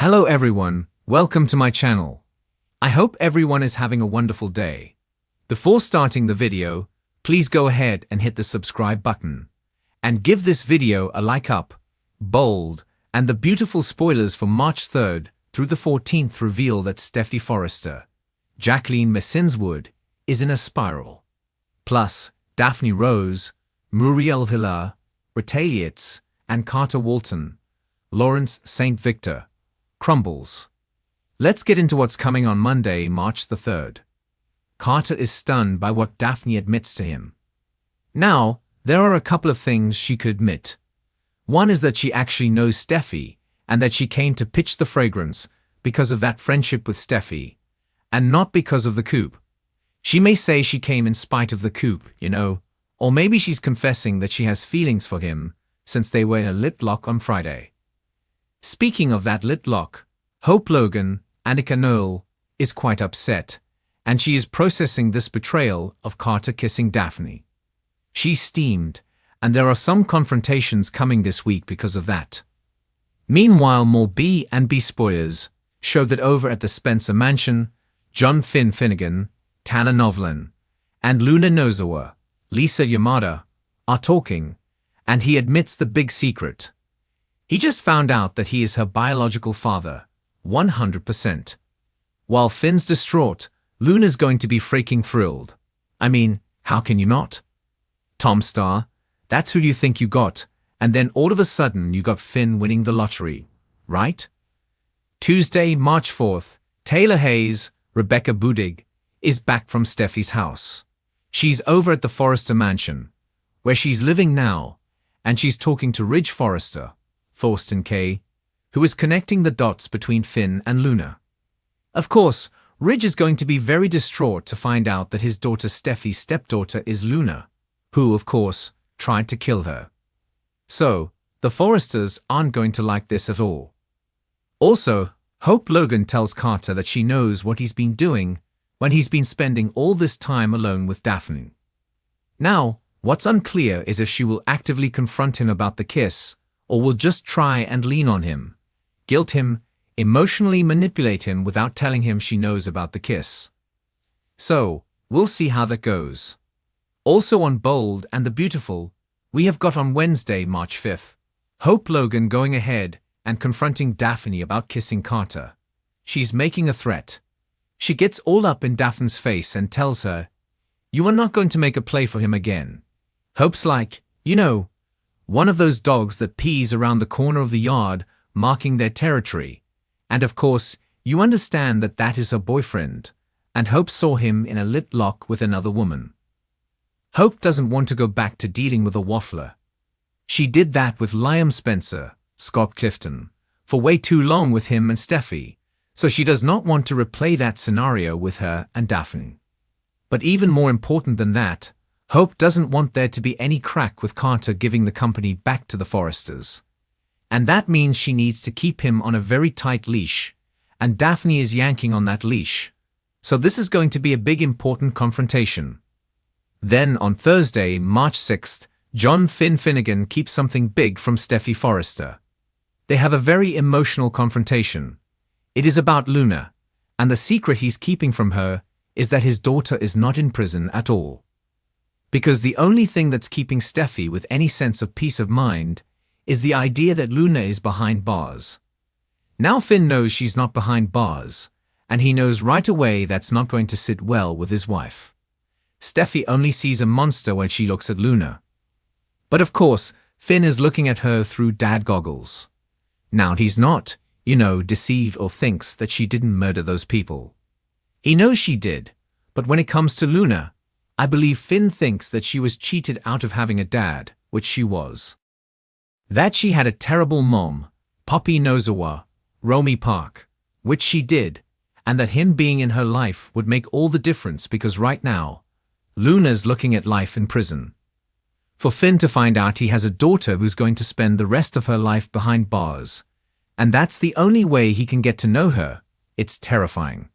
Hello everyone, welcome to my channel. I hope everyone is having a wonderful day. Before starting the video, please go ahead and hit the subscribe button. And give this video a like up, bold, and the beautiful spoilers for March 3rd through the 14th reveal that Steffy Forrester, Jacqueline Messinswood, is in a spiral. Plus, Daphne Rose, Muriel Hillar, Retaliates, and Carter Walton, Lawrence St. Victor, Crumbles. Let's get into what's coming on Monday, March the 3rd. Carter is stunned by what Daphne admits to him. Now, there are a couple of things she could admit. One is that she actually knows Steffy, and that she came to pitch the fragrance because of that friendship with Steffy, and not because of the coup. She may say she came in spite of the coup, or maybe she's confessing that she has feelings for him since they were in a lip lock on Friday. Speaking of that lip lock, Hope Logan, Annika Noel, is quite upset, and she is processing this betrayal of Carter kissing Daphne. She's steamed, and there are some confrontations coming this week because of that. Meanwhile, more B and B spoilers show that over at the Spencer Mansion, John Finn Finnegan, Tana Novlin, and Luna Nozawa, Lisa Yamada, are talking, and he admits the big secret. He just found out that he is her biological father, 100%. While Finn's distraught, Luna's going to be freaking thrilled. I mean, how can you not? Tom Star, that's who you think you got, and then all of a sudden you got Finn winning the lottery, right? Tuesday, March 4th, Taylor Hayes, Rebecca Budig, is back from Steffy's house. She's over at the Forrester Mansion, where she's living now, and she's talking to Ridge Forrester, Thorsten K., who is connecting the dots between Finn and Luna. Of course, Ridge is going to be very distraught to find out that his daughter Steffy's stepdaughter is Luna, who, of course, tried to kill her. So, the Forresters aren't going to like this at all. Also, Hope Logan tells Carter that she knows what he's been doing when he's been spending all this time alone with Daphne. Now, what's unclear is if she will actively confront him about the kiss, or will just try and lean on him, guilt him, emotionally manipulate him without telling him she knows about the kiss. So, we'll see how that goes. Also on Bold and the Beautiful, we have got on Wednesday, March 5th, Hope Logan going ahead and confronting Daphne about kissing Carter. She's making a threat. She gets all up in Daphne's face and tells her, "You are not going to make a play for him again." Hope's like, one of those dogs that pees around the corner of the yard, marking their territory. And of course, you understand that that is her boyfriend, and Hope saw him in a lip lock with another woman. Hope doesn't want to go back to dealing with a waffler. She did that with Liam Spencer, Scott Clifton, for way too long with him and Steffy, so she does not want to replay that scenario with her and Daphne. But even more important than that, Hope doesn't want there to be any crack with Carter giving the company back to the Forresters. And that means she needs to keep him on a very tight leash, and Daphne is yanking on that leash. So this is going to be a big important confrontation. Then on Thursday, March 6th, John Finn Finnegan keeps something big from Steffy Forrester. They have a very emotional confrontation. It is about Luna, and the secret he's keeping from her is that his daughter is not in prison at all. Because the only thing that's keeping Steffy with any sense of peace of mind is the idea that Luna is behind bars. Now Finn knows she's not behind bars, and he knows right away that's not going to sit well with his wife. Steffy only sees a monster when she looks at Luna. But of course, Finn is looking at her through dad goggles. Now he's not, deceived or thinks that she didn't murder those people. He knows she did, but when it comes to Luna, I believe Finn thinks that she was cheated out of having a dad, which she was. That she had a terrible mom, Poppy Nozawa, Romy Park, which she did, and that him being in her life would make all the difference because right now, Luna's looking at life in prison. For Finn to find out he has a daughter who's going to spend the rest of her life behind bars, and that's the only way he can get to know her, it's terrifying.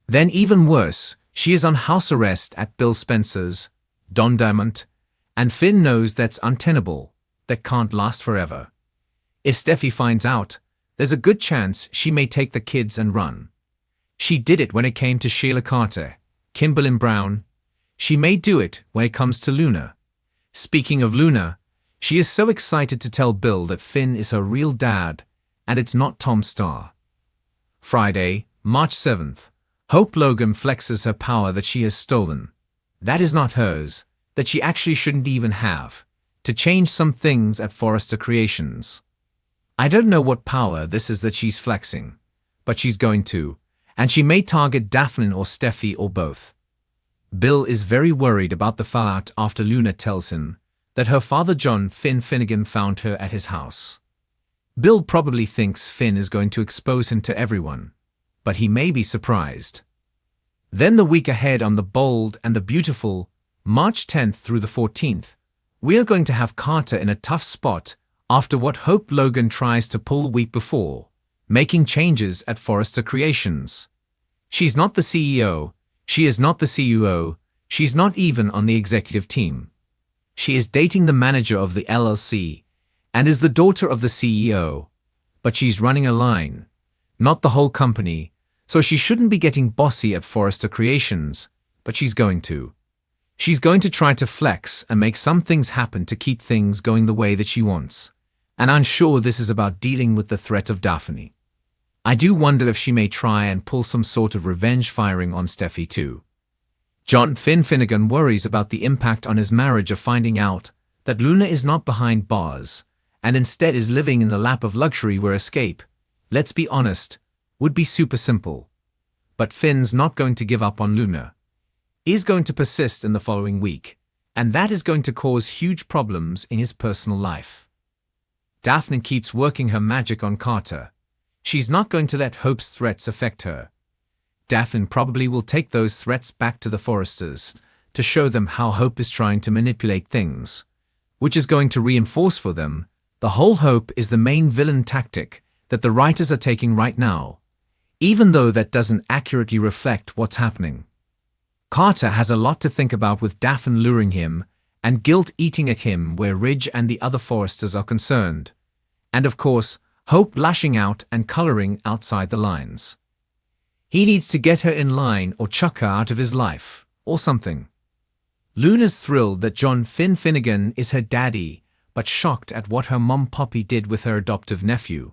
Then even worse, she is on house arrest at Bill Spencer's, Don Diamond, and Finn knows that's untenable, that can't last forever. If Steffy finds out, there's a good chance she may take the kids and run. She did it when it came to Sheila Carter, Kimberlyn Brown. She may do it when it comes to Luna. Speaking of Luna, she is so excited to tell Bill that Finn is her real dad, and it's not Tom Star. Friday, March 7th. Hope Logan flexes her power that she has stolen. That is not hers, that she actually shouldn't even have, to change some things at Forrester Creations. I don't know what power this is that she's flexing, but she's going to, and she may target Daphne or Steffi or both. Bill is very worried about the fallout after Luna tells him that her father John Finn Finnegan found her at his house. Bill probably thinks Finn is going to expose him to everyone, but he may be surprised. Then the week ahead on The Bold and the Beautiful, March 10th through the 14th, we are going to have Carter in a tough spot after what Hope Logan tries to pull the week before, making changes at Forrester Creations. She's not the CEO, she is not the CUO, she's not even on the executive team. She is dating the manager of the LLC and is the daughter of the CEO, but she's running a line, not the whole company, so she shouldn't be getting bossy at Forrester Creations, but she's going to. She's going to try to flex and make some things happen to keep things going the way that she wants, and I'm sure this is about dealing with the threat of Daphne. I do wonder if she may try and pull some sort of revenge firing on Steffi too. John Finn Finnegan worries about the impact on his marriage of finding out that Luna is not behind bars, and instead is living in the lap of luxury where escape, let's be honest, would be super simple. But Finn's not going to give up on Luna. He's going to persist in the following week, and that is going to cause huge problems in his personal life. Daphne keeps working her magic on Carter. She's not going to let Hope's threats affect her. Daphne probably will take those threats back to the Forresters to show them how Hope is trying to manipulate things, which is going to reinforce for them the whole Hope is the main villain tactic that the writers are taking right now, even though that doesn't accurately reflect what's happening. Carter has a lot to think about with Daphne luring him and guilt eating at him where Ridge and the other Forresters are concerned, and of course, Hope lashing out and coloring outside the lines. He needs to get her in line or chuck her out of his life, or something. Luna's thrilled that John Finn Finnegan is her daddy, but shocked at what her mom Poppy did with her adoptive nephew.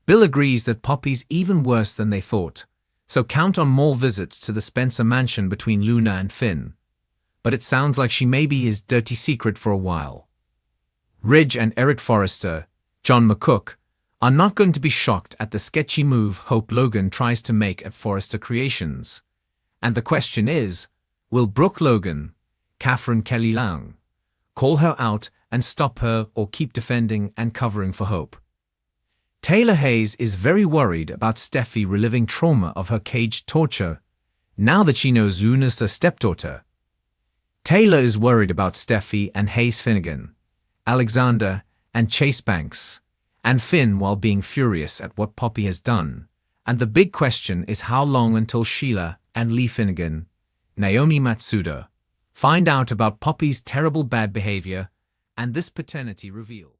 Bill agrees that Poppy's even worse than they thought, so count on more visits to the Spencer mansion between Luna and Finn. But it sounds like she may be his dirty secret for a while. Ridge and Eric Forrester, John McCook, are not going to be shocked at the sketchy move Hope Logan tries to make at Forrester Creations. And the question is, will Brooke Logan, Catherine Kelly Lang, call her out and stop her or keep defending and covering for Hope? Taylor Hayes is very worried about Steffi reliving trauma of her caged torture, now that she knows Luna's her stepdaughter. Taylor is worried about Steffi and Hayes Finnegan, Alexander and Chase Banks, and Finn while being furious at what Poppy has done, and the big question is how long until Sheila and Lee Finnegan, Naomi Matsuda, find out about Poppy's terrible bad behavior and this paternity reveal.